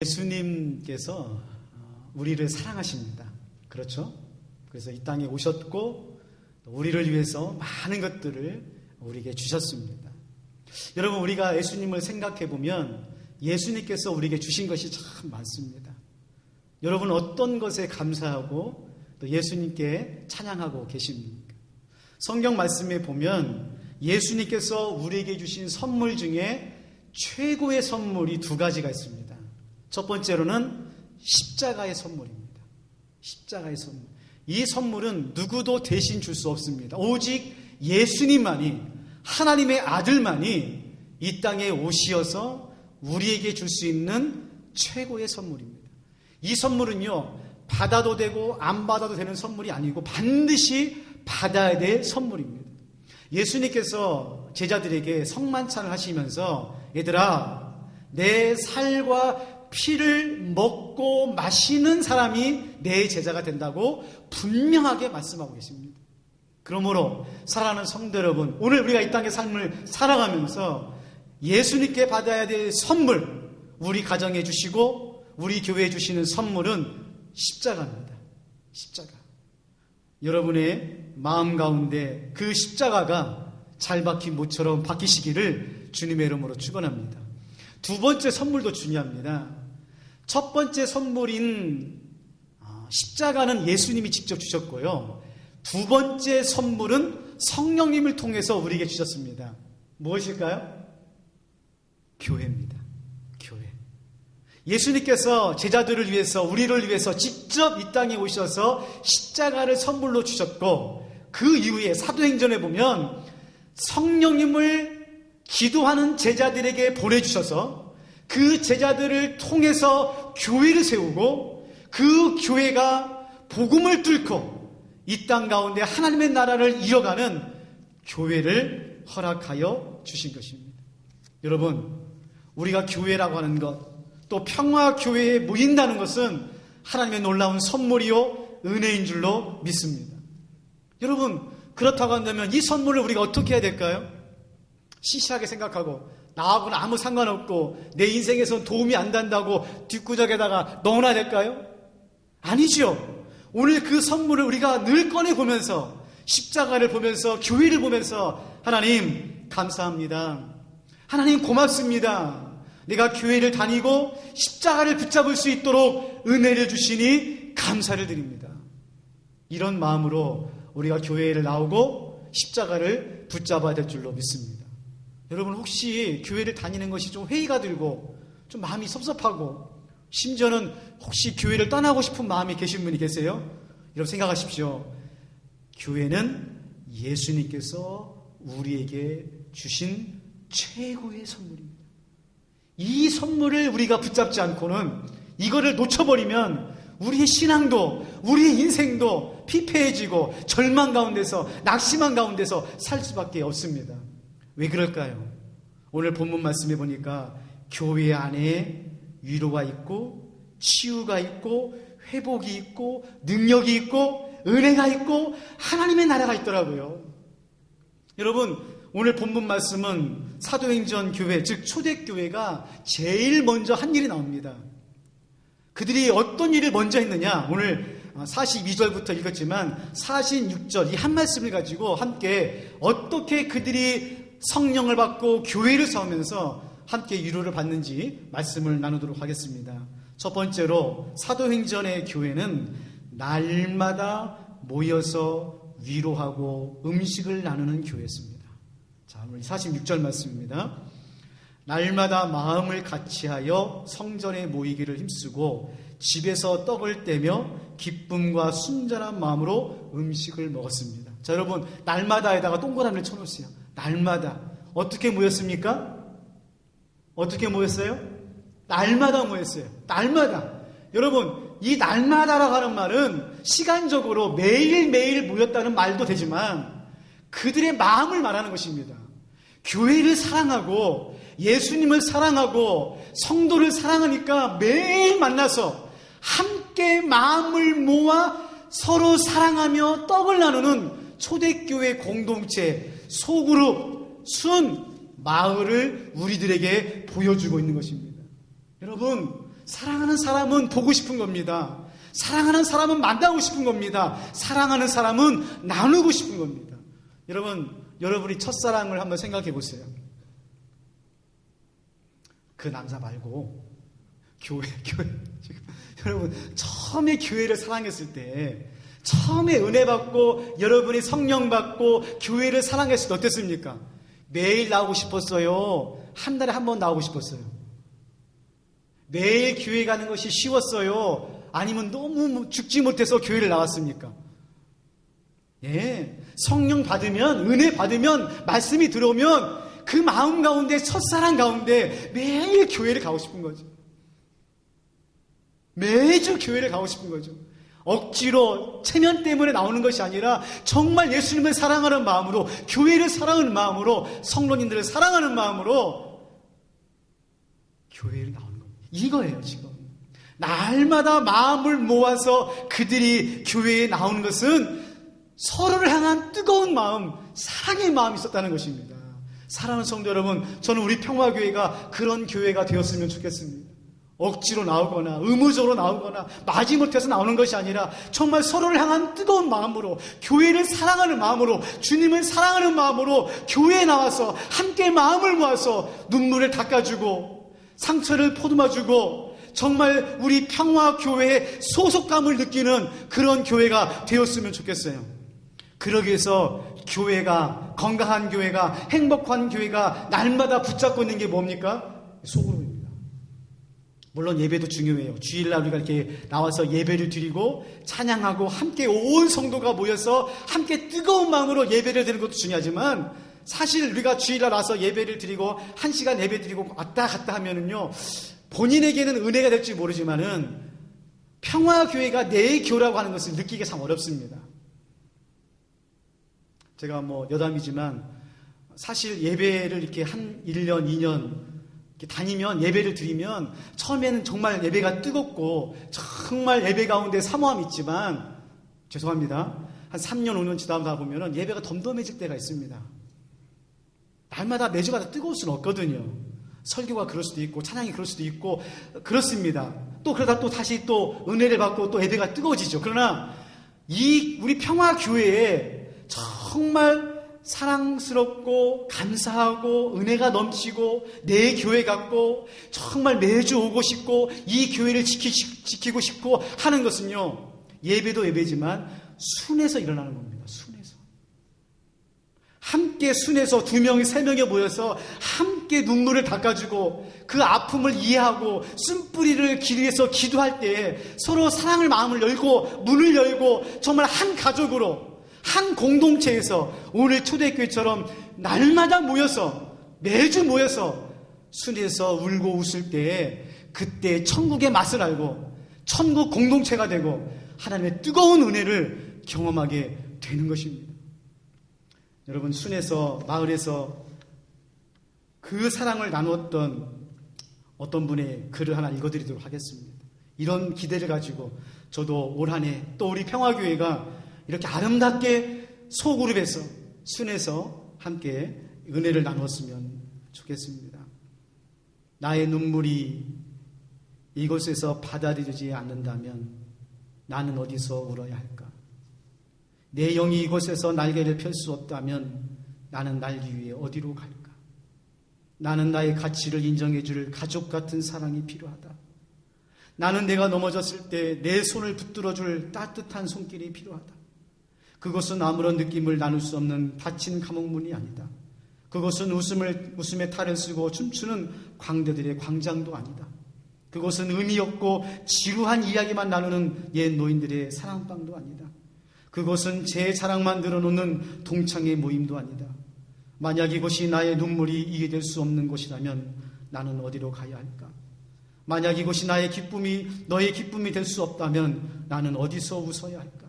예수님께서 우리를 사랑하십니다. 그렇죠? 그래서 이 땅에 오셨고 우리를 위해서 많은 것들을 우리에게 주셨습니다. 여러분, 우리가 예수님을 생각해 보면 예수님께서 우리에게 주신 것이 참 많습니다. 여러분, 어떤 것에 감사하고 또 예수님께 찬양하고 계십니까? 성경 말씀에 보면 예수님께서 우리에게 주신 선물 중에 최고의 선물이 두 가지가 있습니다. 첫 번째로는 십자가의 선물입니다. 십자가의 선물. 이 선물은 누구도 대신 줄 수 없습니다. 오직 예수님만이, 하나님의 아들만이 이 땅에 오시어서 우리에게 줄 수 있는 최고의 선물입니다. 이 선물은요, 받아도 되고 안 받아도 되는 선물이 아니고 반드시 받아야 될 선물입니다. 예수님께서 제자들에게 성만찬을 하시면서 얘들아, 내 살과 피를 먹고 마시는 사람이 내 제자가 된다고 분명하게 말씀하고 계십니다. 그러므로 사랑하는 성도 여러분, 오늘 우리가 이 땅의 삶을 살아가면서 예수님께 받아야 될 선물, 우리 가정에 주시고 우리 교회에 주시는 선물은 십자가입니다. 십자가. 여러분의 마음 가운데 그 십자가가 잘 박힌 모처럼 박히시기를 주님의 이름으로 축원합니다. 두 번째 선물도 중요합니다. 첫 번째 선물인 십자가는 예수님이 직접 주셨고요. 두 번째 선물은 성령님을 통해서 우리에게 주셨습니다. 무엇일까요? 교회입니다. 교회. 예수님께서 제자들을 위해서, 우리를 위해서 직접 이 땅에 오셔서 십자가를 선물로 주셨고, 그 이후에 사도행전에 보면 성령님을 기도하는 제자들에게 보내주셔서 그 제자들을 통해서 교회를 세우고, 그 교회가 복음을 뚫고 이 땅 가운데 하나님의 나라를 이어가는 교회를 허락하여 주신 것입니다. 여러분, 우리가 교회라고 하는 것, 또 평화교회에 모인다는 것은 하나님의 놀라운 선물이요 은혜인 줄로 믿습니다. 여러분, 그렇다고 한다면 이 선물을 우리가 어떻게 해야 될까요? 시시하게 생각하고 나하고는 아무 상관없고 내 인생에선 도움이 안 된다고 뒷구석에다가 넣어놔야 될까요? 아니죠. 오늘 그 선물을 우리가 늘 꺼내보면서, 십자가를 보면서, 교회를 보면서, 하나님 감사합니다. 하나님 고맙습니다. 내가 교회를 다니고 십자가를 붙잡을 수 있도록 은혜를 주시니 감사를 드립니다. 이런 마음으로 우리가 교회를 나오고 십자가를 붙잡아야 될 줄로 믿습니다. 여러분, 혹시 교회를 다니는 것이 좀 회의가 들고 좀 마음이 섭섭하고 심지어는 혹시 교회를 떠나고 싶은 마음이 계신 분이 계세요? 여러분 생각하십시오. 교회는 예수님께서 우리에게 주신 최고의 선물입니다. 이 선물을 우리가 붙잡지 않고는, 이거를 놓쳐버리면 우리의 신앙도, 우리의 인생도 피폐해지고 절망 가운데서, 낙심한 가운데서 살 수밖에 없습니다. 왜 그럴까요? 오늘 본문 말씀해 보니까 교회 안에 위로가 있고 치유가 있고 회복이 있고 능력이 있고 은혜가 있고 하나님의 나라가 있더라고요. 여러분, 오늘 본문 말씀은 사도행전 교회, 즉 초대교회가 제일 먼저 한 일이 나옵니다. 그들이 어떤 일을 먼저 했느냐? 오늘 42절부터 읽었지만 46절 이 한 말씀을 가지고 함께 어떻게 그들이 성령을 받고 교회를 세우면서 함께 위로를 받는지 말씀을 나누도록 하겠습니다. 첫 번째로 사도행전의 교회는 날마다 모여서 위로하고 음식을 나누는 교회였습니다. 자, 우리 46절 말씀입니다. 날마다 마음을 같이하여 성전에 모이기를 힘쓰고 집에서 떡을 떼며 기쁨과 순전한 마음으로 음식을 먹었습니다. 자, 여러분, 날마다에다가 동그라미를 쳐놓으세요. 날마다. 어떻게 모였습니까? 어떻게 모였어요? 날마다 모였어요. 날마다. 여러분, 이 날마다라고 하는 말은 시간적으로 매일매일 모였다는 말도 되지만 그들의 마음을 말하는 것입니다. 교회를 사랑하고 예수님을 사랑하고 성도를 사랑하니까 매일 만나서 함께 마음을 모아 서로 사랑하며 떡을 나누는 초대교회 공동체, 소그룹, 순 마을을 우리들에게 보여주고 있는 것입니다. 여러분, 사랑하는 사람은 보고 싶은 겁니다. 사랑하는 사람은 만나고 싶은 겁니다. 사랑하는 사람은 나누고 싶은 겁니다. 여러분이 첫사랑을 한번 생각해 보세요. 그 남자 말고 교회 지금 여러분 처음에 교회를 사랑했을 때, 처음에 은혜 받고 여러분이 성령 받고 교회를 사랑했을 때 어땠습니까? 매일 나오고 싶었어요? 한 달에 한 번 나오고 싶었어요? 매일 교회 가는 것이 쉬웠어요? 아니면 너무 죽지 못해서 교회를 나왔습니까? 예, 성령 받으면, 은혜 받으면, 말씀이 들어오면 그 마음 가운데, 첫사랑 가운데 매일 교회를 가고 싶은 거죠. 매주 교회를 가고 싶은 거죠. 억지로 체면 때문에 나오는 것이 아니라 정말 예수님을 사랑하는 마음으로, 교회를 사랑하는 마음으로, 성도님들을 사랑하는 마음으로 교회를 나오는 겁니다. 이거예요, 지금. 날마다 마음을 모아서 그들이 교회에 나오는 것은 서로를 향한 뜨거운 마음, 사랑의 마음이 있었다는 것입니다. 사랑하는 성도 여러분, 저는 우리 평화교회가 그런 교회가 되었으면 좋겠습니다. 억지로 나오거나 의무적으로 나오거나 마지못해서 나오는 것이 아니라 정말 서로를 향한 뜨거운 마음으로, 교회를 사랑하는 마음으로, 주님을 사랑하는 마음으로 교회에 나와서 함께 마음을 모아서 눈물을 닦아주고 상처를 포듬어주고 정말 우리 평화교회의 소속감을 느끼는 그런 교회가 되었으면 좋겠어요. 그러기 위해서 교회가, 건강한 교회가, 행복한 교회가 날마다 붙잡고 있는 게 뭡니까? 소그룹입니다. 물론 예배도 중요해요. 주일날 우리가 이렇게 나와서 예배를 드리고 찬양하고 함께 온 성도가 모여서 함께 뜨거운 마음으로 예배를 드리는 것도 중요하지만, 사실 우리가 주일날 와서 예배를 드리고 1시간 예배 드리고 왔다 갔다 하면은요, 본인에게는 은혜가 될지 모르지만은 평화교회가 내 교라고 하는 것을 느끼기가 참 어렵습니다. 제가 여담이지만 사실 예배를 이렇게 한 1년, 2년 다니면, 예배를 드리면 처음에는 정말 예배가 뜨겁고 정말 예배 가운데 사모함이 있지만, 죄송합니다, 한 3년, 5년 지나다 보면 예배가 덤덤해질 때가 있습니다. 날마다 매주마다 뜨거울 수는 없거든요. 설교가 그럴 수도 있고 찬양이 그럴 수도 있고 그렇습니다. 또 그러다 또 다시 또 은혜를 받고 또 예배가 뜨거워지죠. 그러나 우리 평화교회에 정말 사랑스럽고 감사하고 은혜가 넘치고 내 교회 같고 정말 매주 오고 싶고 이 교회를 지키고 싶고 하는 것은요, 예배도 예배지만 순에서 일어나는 겁니다. 순에서. 함께 순에서 2명이 3명이 모여서 함께 눈물을 닦아주고 그 아픔을 이해하고 쓴뿌리를 위해서 기도할 때 서로 사랑의 마음을 열고 문을 열고 정말 한 가족으로, 한 공동체에서 오늘 초대교회처럼 날마다 모여서, 매주 모여서 순에서 울고 웃을 때, 그때 천국의 맛을 알고 천국 공동체가 되고 하나님의 뜨거운 은혜를 경험하게 되는 것입니다. 여러분, 순에서, 마을에서 그 사랑을 나누었던 어떤 분의 글을 하나 읽어드리도록 하겠습니다. 이런 기대를 가지고 저도 올 한 해 또 우리 평화교회가 이렇게 아름답게 소그룹에서, 순에서 함께 은혜를 나눴으면 좋겠습니다. 나의 눈물이 이곳에서 받아들여지지 않는다면 나는 어디서 울어야 할까? 내 영이 이곳에서 날개를 펼 수 없다면 나는 날기 위해 어디로 갈까? 나는 나의 가치를 인정해 줄 가족 같은 사랑이 필요하다. 나는 내가 넘어졌을 때 내 손을 붙들어 줄 따뜻한 손길이 필요하다. 그것은 아무런 느낌을 나눌 수 없는 닫힌 감옥문이 아니다. 그것은 웃음의 탈을 쓰고 춤추는 광대들의 광장도 아니다. 그것은 의미 없고 지루한 이야기만 나누는 옛 노인들의 사랑방도 아니다. 그것은 제 자랑만 늘어놓는 동창의 모임도 아니다. 만약 이곳이 나의 눈물이 이해될 수 없는 곳이라면 나는 어디로 가야 할까? 만약 이곳이 너의 기쁨이 될 수 없다면 나는 어디서 웃어야 할까?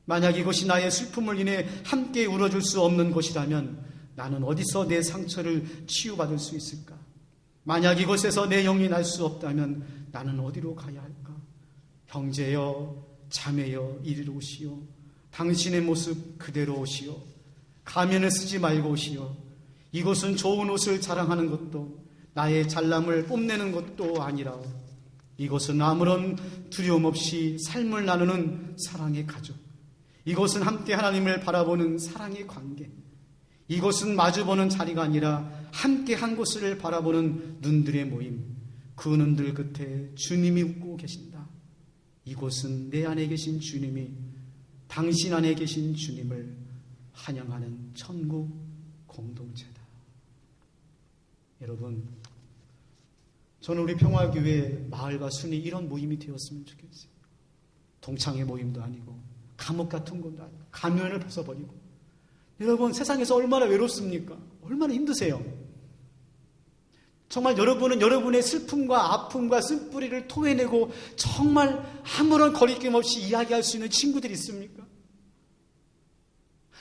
만약 이것이 나의 슬픔을 인해 함께 울어줄 수 없는 곳이라면 나는 어디서 내 상처를 치유받을 수 있을까? 만약 이곳에서 내 영이 날 수 없다면 나는 어디로 가야 할까? 형제여, 자매여, 이리로 오시오. 당신의 모습 그대로 오시오. 가면을 쓰지 말고 오시오. 이곳은 좋은 옷을 자랑하는 것도 나의 잘남을 뽐내는 것도 아니라 이곳은 아무런 두려움 없이 삶을 나누는 사랑의 가족. 이곳은 함께 하나님을 바라보는 사랑의 관계. 이곳은 마주보는 자리가 아니라 함께 한 곳을 바라보는 눈들의 모임. 그 눈들 끝에 주님이 웃고 계신다. 이곳은 내 안에 계신 주님이 당신 안에 계신 주님을 환영하는 천국 공동체다. 여러분, 저는 우리 평화교회 마을과 순이 이런 모임이 되었으면 좋겠어요. 동창회 모임도 아니고 감옥 같은 것도 아니고 가면을 벗어버리고. 여러분, 세상에서 얼마나 외롭습니까? 얼마나 힘드세요? 정말 여러분은 여러분의 슬픔과 아픔과 쓴뿌리를 토해내고 정말 아무런 거리낌 없이 이야기할 수 있는 친구들이 있습니까?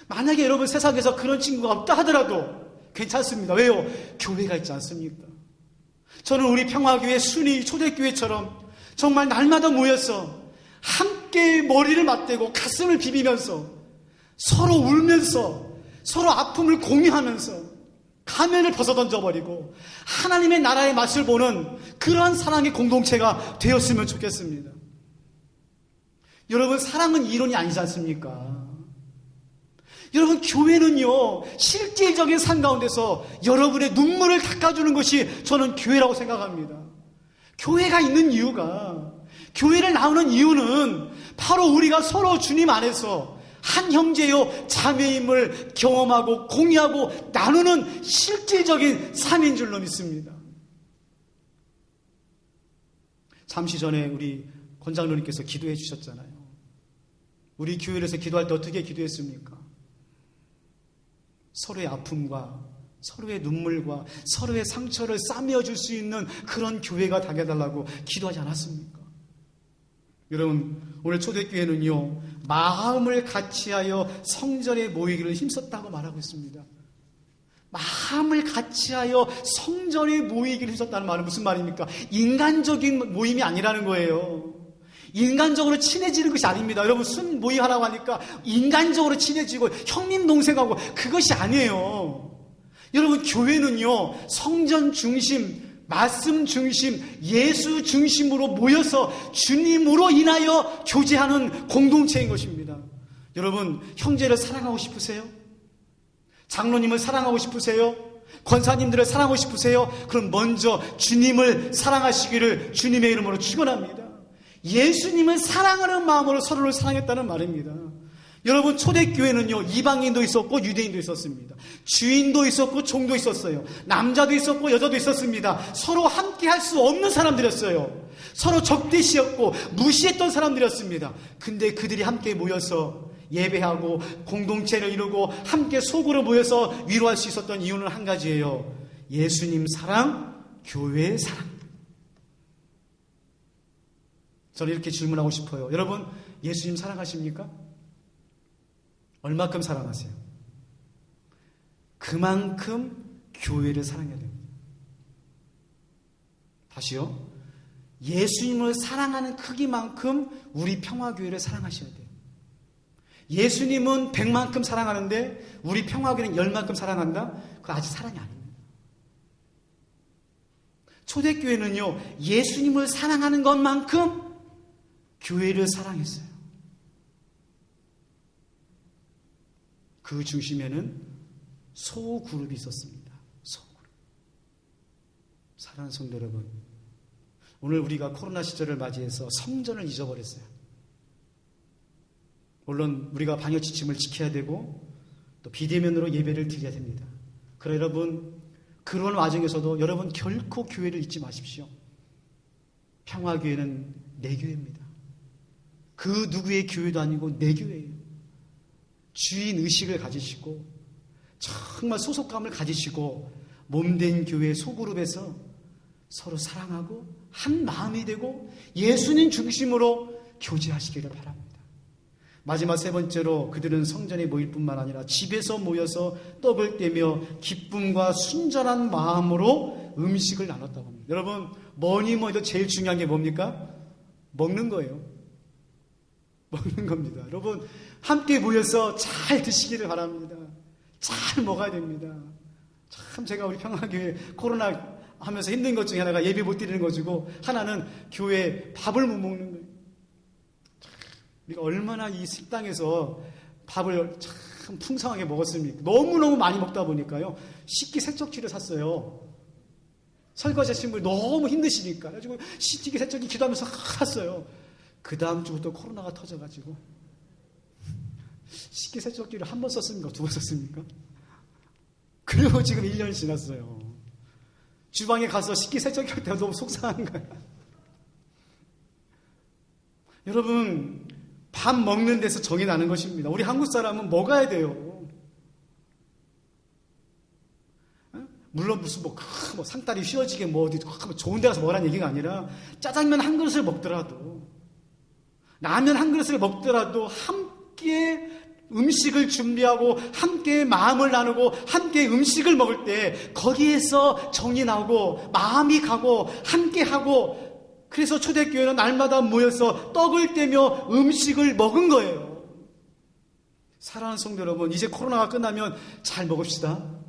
만약에 여러분 세상에서 그런 친구가 없다 하더라도 괜찮습니다. 왜요? 교회가 있지 않습니까? 저는 우리 평화교회 순위 초대교회처럼 정말 날마다 모여서 함께 머리를 맞대고 가슴을 비비면서 서로 울면서 서로 아픔을 공유하면서 가면을 벗어던져버리고 하나님의 나라의 맛을 보는 그러한 사랑의 공동체가 되었으면 좋겠습니다. 여러분, 사랑은 이론이 아니지 않습니까? 여러분, 교회는요, 실질적인 삶 가운데서 여러분의 눈물을 닦아주는 것이 저는 교회라고 생각합니다. 교회가 있는 이유가, 교회를 나오는 이유는 바로 우리가 서로 주님 안에서 한 형제요 자매임을 경험하고 공유하고 나누는 실질적인 삶인 줄로 믿습니다. 잠시 전에 우리 권장로님께서 기도해 주셨잖아요. 우리 교회에서 기도할 때 어떻게 기도했습니까? 서로의 아픔과 서로의 눈물과 서로의 상처를 싸매어 줄 수 있는 그런 교회가 되어달라고 기도하지 않았습니까? 여러분, 오늘 초대교회는요, 마음을 같이하여 성전에 모이기를 힘썼다고 말하고 있습니다. 마음을 같이하여 성전에 모이기를 힘썼다는 말은 무슨 말입니까? 인간적인 모임이 아니라는 거예요. 인간적으로 친해지는 것이 아닙니다. 여러분, 순 모임하라고 하니까 인간적으로 친해지고 형님 동생하고 그것이 아니에요. 여러분, 교회는요, 성전 중심, 말씀 중심, 예수 중심으로 모여서 주님으로 인하여 교제하는 공동체인 것입니다. 여러분, 형제를 사랑하고 싶으세요? 장로님을 사랑하고 싶으세요? 권사님들을 사랑하고 싶으세요? 그럼 먼저 주님을 사랑하시기를 주님의 이름으로 축원합니다. 예수님을 사랑하는 마음으로 서로를 사랑했다는 말입니다. 여러분, 초대교회는요, 이방인도 있었고 유대인도 있었습니다. 주인도 있었고 종도 있었어요. 남자도 있었고 여자도 있었습니다. 서로 함께 할 수 없는 사람들이었어요. 서로 적대시였고 무시했던 사람들이었습니다. 근데 그들이 함께 모여서 예배하고 공동체를 이루고 함께 속으로 모여서 위로할 수 있었던 이유는 한 가지예요. 예수님 사랑, 교회의 사랑. 저는 이렇게 질문하고 싶어요. 여러분, 예수님 사랑하십니까? 얼마큼 사랑하세요? 그만큼 교회를 사랑해야 됩니다. 다시요. 예수님을 사랑하는 크기만큼 우리 평화교회를 사랑하셔야 돼요. 예수님은 100만큼 사랑하는데 우리 평화교회는 10만큼 사랑한다? 그거 아직 사랑이 아닙니다. 초대교회는요, 예수님을 사랑하는 것만큼 교회를 사랑했어요. 그 중심에는 소그룹이 있었습니다. 소그룹. 사랑하는 성도 여러분, 오늘 우리가 코로나 시절을 맞이해서 성전을 잊어버렸어요. 물론 우리가 방역 지침을 지켜야 되고 또 비대면으로 예배를 드려야 됩니다. 그러나 여러분, 그런 와중에서도 여러분 결코 교회를 잊지 마십시오. 평화교회는 내 교회입니다. 그 누구의 교회도 아니고 내 교회예요. 주인 의식을 가지시고 정말 소속감을 가지시고 몸된 교회 소그룹에서 서로 사랑하고 한 마음이 되고 예수님 중심으로 교제하시기를 바랍니다. 마지막 세 번째로 그들은 성전에 모일 뿐만 아니라 집에서 모여서 떡을 떼며 기쁨과 순전한 마음으로 음식을 나눴다고 합니다. 여러분, 뭐니 뭐해도 제일 중요한 게 뭡니까? 먹는 거예요. 먹는 겁니다. 여러분, 함께 모여서 잘 드시기를 바랍니다. 잘 먹어야 됩니다. 참 제가 우리 평화교회 코로나 하면서 힘든 것 중에 하나가 예배 못 드리는 것이고, 하나는 교회 밥을 못 먹는 거예요. 우리가 얼마나 이 식당에서 밥을 참 풍성하게 먹었습니까? 너무너무 많이 먹다 보니까요, 식기세척기를 샀어요. 설거지하시는 분이 너무 힘드시니까. 그래가지고 식기세척기 기도하면서 샀어요. 그 다음 주부터 코로나가 터져가지고 식기세척기를 한 번 썼습니까? 두 번 썼습니까? 그리고 지금 1년이 지났어요. 주방에 가서 식기세척기 할 때가 너무 속상한 거야. 여러분, 밥 먹는 데서 정이 나는 것입니다. 우리 한국 사람은 먹어야 돼요. 물론 무슨 뭐 상다리 휘어지게 뭐 어디 좋은 데 가서 먹으라는 얘기가 아니라, 짜장면 한 그릇을 먹더라도, 라면 한 그릇을 먹더라도 함께 음식을 준비하고 함께 마음을 나누고 함께 음식을 먹을 때 거기에서 정이 나고 마음이 가고 함께 하고, 그래서 초대교회는 날마다 모여서 떡을 떼며 음식을 먹은 거예요. 사랑하는 성도 여러분, 이제 코로나가 끝나면 잘 먹읍시다.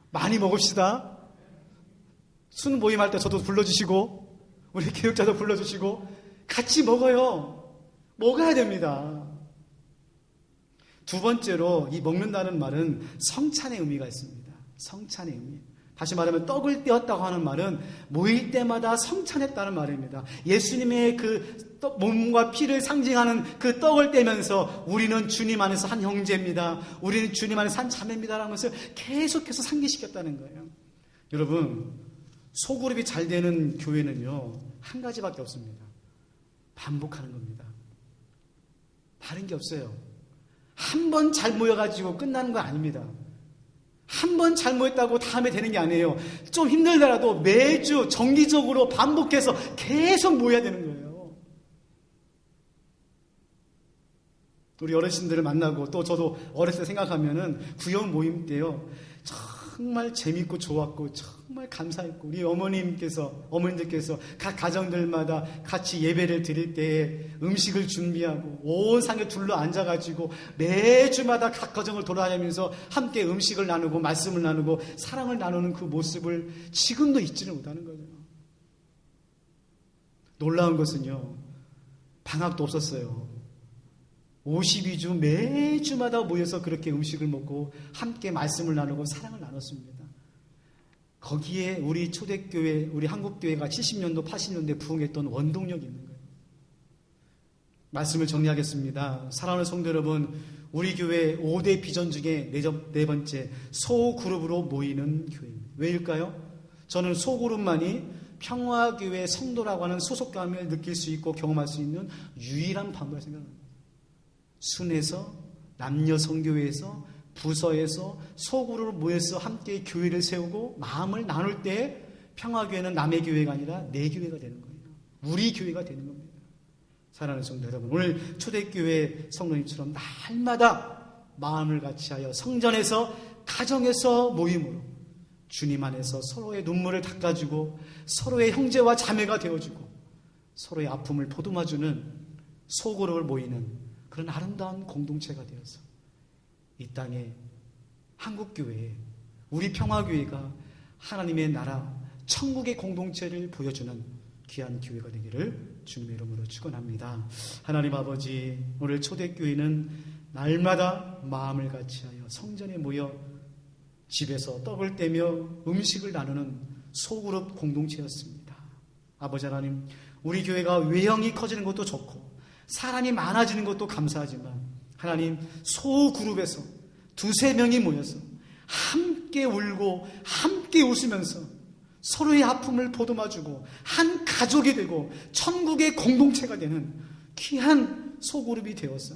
많이 먹읍시다. 순 모임할 때 저도 불러주시고 우리 교육자도 불러주시고 같이 먹어요. 먹어야 됩니다. 두 번째로, 이 먹는다는 말은 성찬의 의미가 있습니다. 성찬의 의미. 다시 말하면 떡을 떼었다고 하는 말은 모일 때마다 성찬했다는 말입니다. 예수님의 그 몸과 피를 상징하는 그 떡을 떼면서 우리는 주님 안에서 한 형제입니다. 우리는 주님 안에서 한 자매입니다라는 것을 계속해서 상기시켰다는 거예요. 여러분, 소그룹이 잘 되는 교회는요, 한 가지밖에 없습니다. 반복하는 겁니다. 다른 게 없어요. 한 번 잘 모여가지고 끝나는 거 아닙니다. 한 번 잘 모였다고 다음에 되는 게 아니에요. 좀 힘들더라도 매주 정기적으로 반복해서 계속 모여야 되는 거예요. 우리 어르신들을 만나고, 또 저도 어렸을 때 생각하면은 구역 모임 때요, 정말 재밌고 좋았고 정말 감사했고, 우리 어머님들께서 각 가정들마다 같이 예배를 드릴 때 음식을 준비하고 온 상에 둘러 앉아가지고 매주마다 각 가정을 돌아다니면서 함께 음식을 나누고 말씀을 나누고 사랑을 나누는 그 모습을 지금도 잊지를 못하는 거죠. 놀라운 것은요, 방학도 없었어요. 52주 매주마다 모여서 그렇게 음식을 먹고 함께 말씀을 나누고 사랑을 나눴습니다. 거기에 우리 초대교회, 우리 한국교회가 70년도, 80년대 부흥했던 원동력이 있는 거예요. 말씀을 정리하겠습니다. 사랑하는 성도 여러분, 우리 교회 5대 비전 중에 네 번째, 소그룹으로 모이는 교회입니다. 왜일까요? 저는 소그룹만이 평화교회 성도라고 하는 소속감을 느낄 수 있고 경험할 수 있는 유일한 방법이라고 생각합니다. 순에서, 남녀 성교회에서, 부서에서 소그룹으로 모여서 함께 교회를 세우고 마음을 나눌 때 평화교회는 남의 교회가 아니라 내 교회가 되는 거예요. 우리 교회가 되는 겁니다. 사랑하는 성도 여러분, 오늘 초대교회 성도님처럼 날마다 마음을 같이하여 성전에서, 가정에서 모임으로 주님 안에서 서로의 눈물을 닦아주고 서로의 형제와 자매가 되어주고 서로의 아픔을 보듬어주는 소그룹을 모이는 그런 아름다운 공동체가 되어서 이 땅에 한국교회에, 우리 평화교회가 하나님의 나라, 천국의 공동체를 보여주는 귀한 교회가 되기를 주님의 이름으로 축원합니다. 하나님 아버지, 오늘 초대교회는 날마다 마음을 같이하여 성전에 모여 집에서 떡을 떼며 음식을 나누는 소그룹 공동체였습니다. 아버지 하나님, 우리 교회가 외형이 커지는 것도 좋고 사람이 많아지는 것도 감사하지만 하나님, 소그룹에서 두세 명이 모여서 함께 울고 함께 웃으면서 서로의 아픔을 보듬어주고 한 가족이 되고 천국의 공동체가 되는 귀한 소그룹이 되어서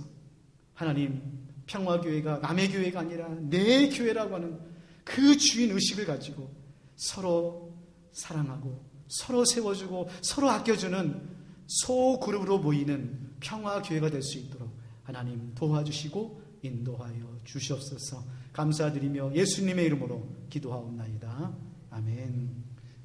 하나님, 평화교회가 남의 교회가 아니라 내 교회라고 하는 그 주인 의식을 가지고 서로 사랑하고 서로 세워주고 서로 아껴주는 소그룹으로 모이는 평화교회가 될 수 있도록 하나님 도와주시고 인도하여 주시옵소서. 감사드리며 예수님의 이름으로 기도하옵나이다. 아멘.